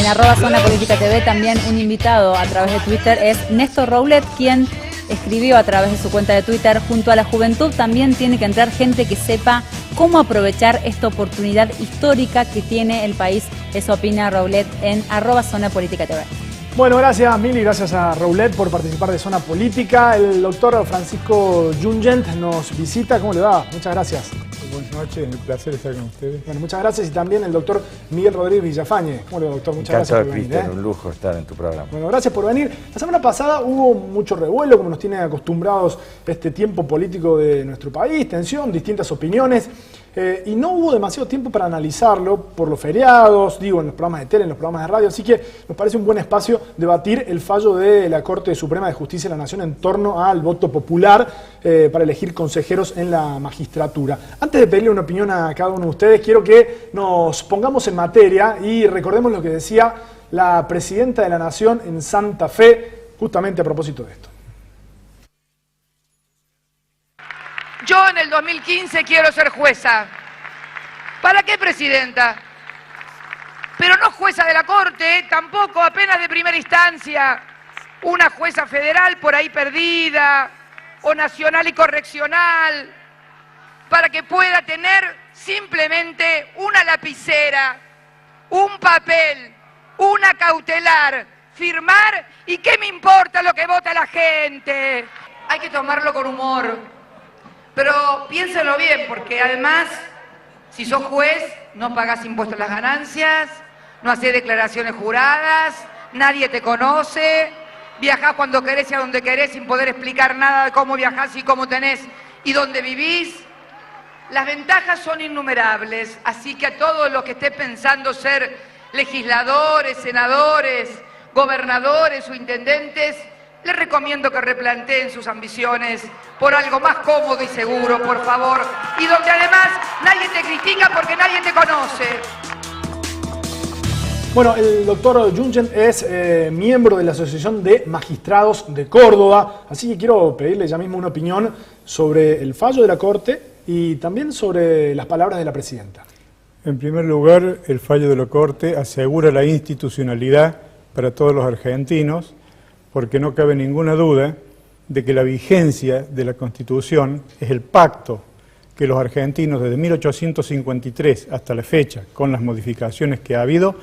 Zona Política TV, también un invitado a través de Twitter es Néstor Roulet, quien escribió a través de su cuenta de Twitter: junto a la juventud también tiene que entrar gente que sepa cómo aprovechar esta oportunidad histórica que tiene el país. Eso opina Roulet en @Zona Política TV. Bueno, gracias Mili, gracias a Roulet por participar de Zona Política. El doctor Francisco Jungent nos visita. ¿Cómo le va? Muchas gracias. Buenas noches, un placer estar con ustedes. Bueno, muchas gracias. Y también el doctor Miguel Rodríguez Villafañe. ¿Cómo le va, doctor? Muchas gracias por venir. Cristian, un lujo estar en tu programa. Bueno, gracias por venir. La semana pasada hubo mucho revuelo, como nos tiene acostumbrados este tiempo político de nuestro país, tensión, distintas opiniones. Y no hubo demasiado tiempo para analizarlo por los feriados, digo, en los programas de tele, en los programas de radio, así que nos parece un buen espacio debatir el fallo de la Corte Suprema de Justicia de la Nación en torno al voto popular para elegir consejeros en la magistratura. Antes de pedirle una opinión a cada uno de ustedes, quiero que nos pongamos en materia y recordemos lo que decía la Presidenta de la Nación en Santa Fe, justamente a propósito de esto. Yo en el 2015 quiero ser jueza. ¿Para qué, presidenta? Pero no jueza de la Corte, tampoco apenas de primera instancia. Una jueza federal por ahí perdida, o nacional y correccional, para que pueda tener simplemente una lapicera, un papel, una cautelar, firmar, y qué me importa lo que vota la gente. Hay que tomarlo con humor. Pero piénsenlo bien, porque además, si sos juez, no pagás impuestos a las ganancias, no haces declaraciones juradas, nadie te conoce, viajás cuando querés y a donde querés sin poder explicar nada de cómo viajás y cómo tenés y dónde vivís. Las ventajas son innumerables, así que a todos los que estén pensando ser legisladores, senadores, gobernadores o intendentes, les recomiendo que replanteen sus ambiciones por algo más cómodo y seguro, por favor, y donde además nadie te critica porque nadie te conoce. Bueno, el doctor Jungent es miembro de la Asociación de Magistrados de Córdoba, así que quiero pedirle ya mismo una opinión sobre el fallo de la Corte y también sobre las palabras de la Presidenta. En primer lugar, el fallo de la Corte asegura la institucionalidad para todos los argentinos, porque no cabe ninguna duda de que la vigencia de la Constitución es el pacto que los argentinos desde 1853 hasta la fecha, con las modificaciones que ha habido,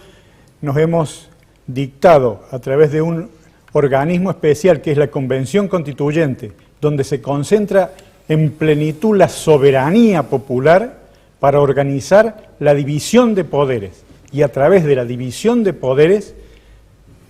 nos hemos dictado a través de un organismo especial que es la Convención Constituyente, donde se concentra en plenitud la soberanía popular para organizar la división de poderes y a través de la división de poderes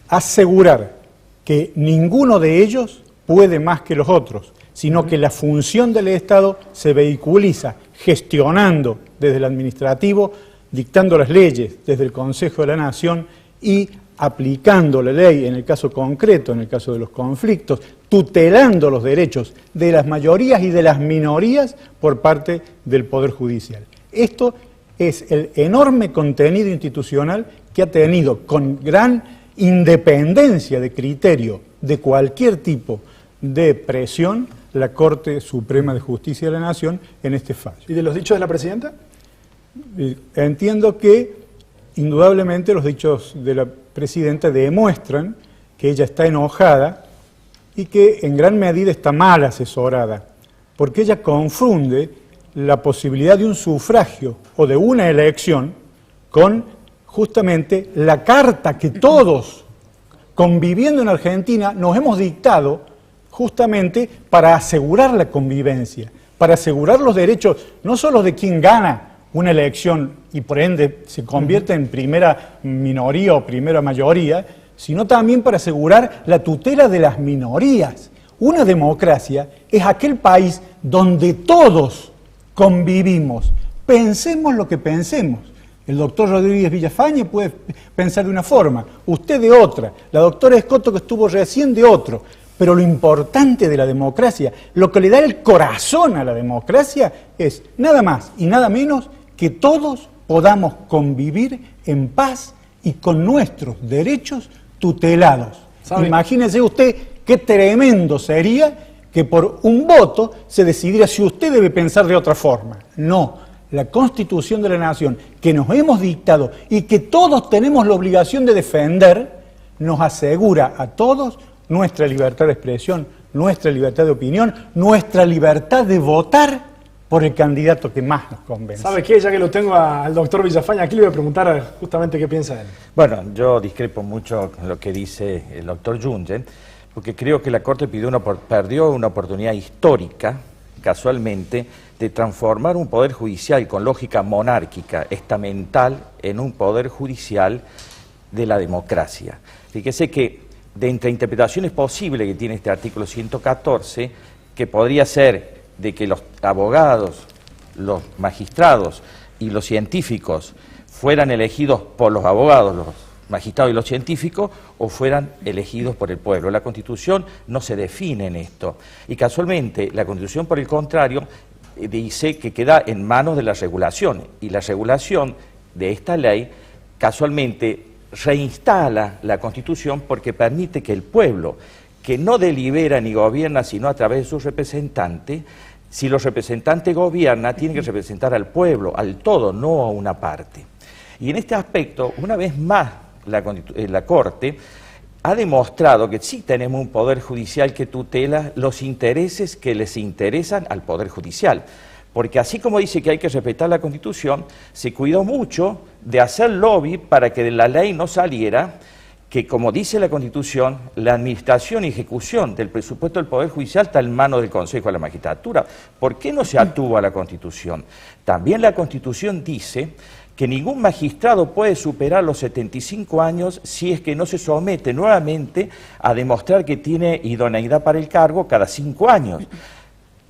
asegurar que ninguno de ellos puede más que los otros, sino que la función del Estado se vehiculiza gestionando desde el administrativo, dictando las leyes desde el Consejo de la Nación y aplicando la ley en el caso concreto, en el caso de los conflictos, tutelando los derechos de las mayorías y de las minorías por parte del Poder Judicial. Esto es el enorme contenido institucional que ha tenido con gran independencia de criterio de cualquier tipo de presión la Corte Suprema de Justicia de la Nación en este fallo. ¿Y de los dichos de la Presidenta? Entiendo que indudablemente los dichos de la Presidenta demuestran que ella está enojada y que en gran medida está mal asesorada, porque ella confunde la posibilidad de un sufragio o de una elección con justamente la carta que todos, conviviendo en Argentina, nos hemos dictado justamente para asegurar la convivencia, para asegurar los derechos, no solo de quien gana una elección y por ende se convierte en primera minoría o primera mayoría, sino también para asegurar la tutela de las minorías. Una democracia es aquel país donde todos convivimos, pensemos lo que pensemos. El doctor Rodríguez Villafañe puede pensar de una forma, usted de otra, la doctora Escoto que estuvo recién de otro, pero lo importante de la democracia, lo que le da el corazón a la democracia es nada más y nada menos que todos podamos convivir en paz y con nuestros derechos tutelados. ¿Sabe? Imagínese usted qué tremendo sería que por un voto se decidiera si usted debe pensar de otra forma. No. la Constitución de la Nación, que nos hemos dictado y que todos tenemos la obligación de defender, nos asegura a todos nuestra libertad de expresión, nuestra libertad de opinión, nuestra libertad de votar por el candidato que más nos convence. ¿Sabe qué? Ya que lo tengo al doctor Villafañe, aquí le voy a preguntar justamente qué piensa él. Bueno, yo discrepo mucho con lo que dice el doctor Junge, porque creo que la Corte perdió una oportunidad histórica, casualmente, de transformar un poder judicial con lógica monárquica, estamental, en un poder judicial de la democracia. Fíjese que de entre interpretaciones posibles que tiene este artículo 114, que podría ser de que los abogados, los magistrados y los científicos fueran elegidos por los abogados, los magistrados y los científicos, o fueran elegidos por el pueblo. La Constitución no se define en esto. Y casualmente, la Constitución, por el contrario, dice que queda en manos de la regulación. Y la regulación de esta ley, casualmente, reinstala la Constitución porque permite que el pueblo, que no delibera ni gobierna sino a través de sus representantes, si los representantes gobiernan, tienen que representar al pueblo, al todo, no a una parte. Y en este aspecto, una vez más, la Corte ha demostrado que sí tenemos un poder judicial que tutela los intereses que les interesan al poder judicial. Porque así como dice que hay que respetar la Constitución, se cuidó mucho de hacer lobby para que de la ley no saliera que, como dice la Constitución, la administración y ejecución del presupuesto del Poder Judicial está en manos del Consejo de la Magistratura. ¿Por qué no se atuvo a la Constitución? También la Constitución dice que ningún magistrado puede superar los 75 años si es que no se somete nuevamente a demostrar que tiene idoneidad para el cargo cada 5 años.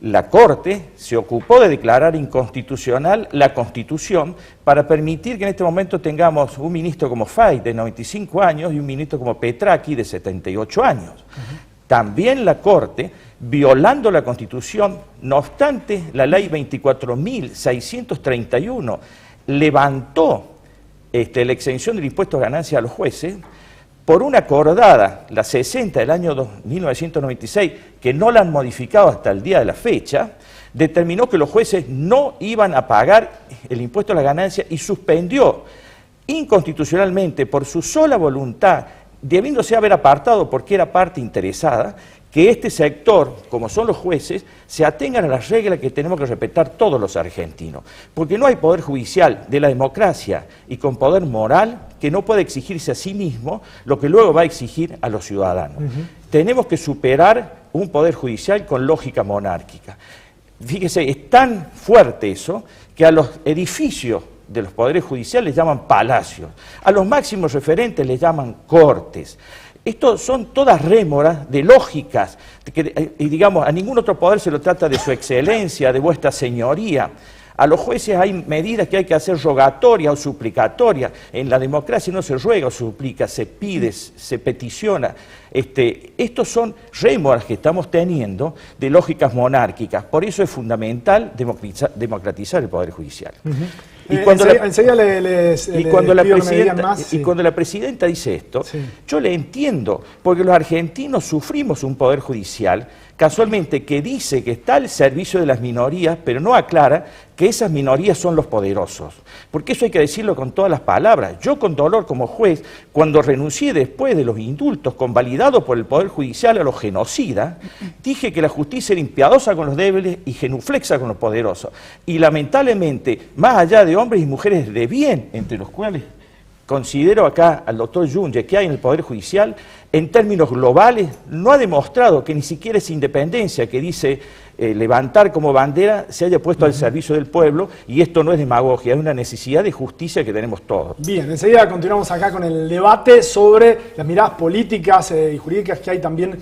La Corte se ocupó de declarar inconstitucional la Constitución para permitir que en este momento tengamos un ministro como Fay, de 95 años, y un ministro como Petraki, de 78 años. También la Corte, violando la Constitución, no obstante, la ley 24.631 levantó la exención del impuesto a ganancias a los jueces, por una acordada, la 60 del año 1996, que no la han modificado hasta el día de la fecha, determinó que los jueces no iban a pagar el impuesto a la ganancia y suspendió inconstitucionalmente, por su sola voluntad, debiéndose haber apartado porque era parte interesada, que este sector, como son los jueces, se atengan a las reglas que tenemos que respetar todos los argentinos. Porque no hay poder judicial de la democracia y con poder moral que no pueda exigirse a sí mismo lo que luego va a exigir a los ciudadanos. Tenemos que superar un poder judicial con lógica monárquica. Fíjese, es tan fuerte eso que a los edificios de los poderes judiciales les llaman palacios, a los máximos referentes les llaman cortes. Estos son todas rémoras de lógicas, y digamos, a ningún otro poder se lo trata de su excelencia, de vuestra señoría. A los jueces hay medidas que hay que hacer rogatorias o suplicatorias. En la democracia no se ruega o suplica, se pide, se peticiona. Estos son rémoras que estamos teniendo de lógicas monárquicas. Por eso es fundamental democratizar el Poder Judicial. Y cuando la presidenta dice esto, sí, yo le entiendo, porque los argentinos sufrimos un poder judicial, casualmente, que dice que está al servicio de las minorías, pero no aclara que esas minorías son los poderosos. Porque eso hay que decirlo con todas las palabras. Yo, con dolor como juez, cuando renuncié después de los indultos convalidados por el Poder Judicial a los genocidas, dije que la justicia era impiadosa con los débiles y genuflexa con los poderosos. Y lamentablemente, más allá de hombres y mujeres de bien, entre los cuales considero acá al doctor Junge, que hay en el Poder Judicial, en términos globales, no ha demostrado que ni siquiera esa independencia que dice levantar como bandera se haya puesto al servicio del pueblo, y esto no es demagogia, es una necesidad de justicia que tenemos todos. Bien, enseguida continuamos acá con el debate sobre las miradas políticas y jurídicas que hay también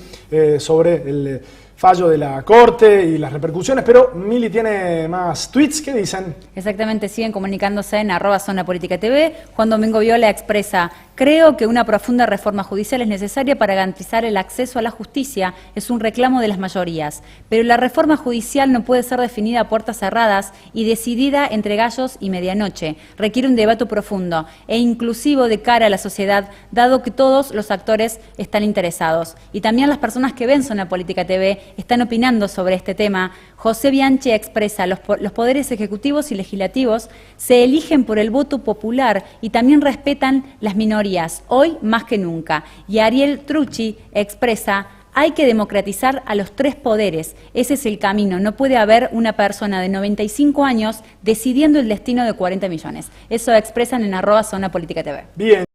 sobre el fallo de la Corte y las repercusiones, pero Mili tiene más tweets. ¿Qué dicen? Exactamente, siguen comunicándose en @ZonaPolítica.tv. Juan Domingo Viola expresa: creo que una profunda reforma judicial es necesaria para garantizar el acceso a la justicia, es un reclamo de las mayorías, pero la reforma reforma judicial no puede ser definida a puertas cerradas y decidida entre gallos y medianoche. Requiere un debate profundo e inclusivo de cara a la sociedad, dado que todos los actores están interesados. Y también las personas que ven Zona Política TV están opinando sobre este tema. José Bianchi expresa: los poderes ejecutivos y legislativos se eligen por el voto popular y también respetan las minorías, hoy más que nunca. Y Ariel Trucci expresa: hay que democratizar a los tres poderes, ese es el camino, no puede haber una persona de 95 años decidiendo el destino de 40 millones. Eso expresan en @Zona Política TV. Bien.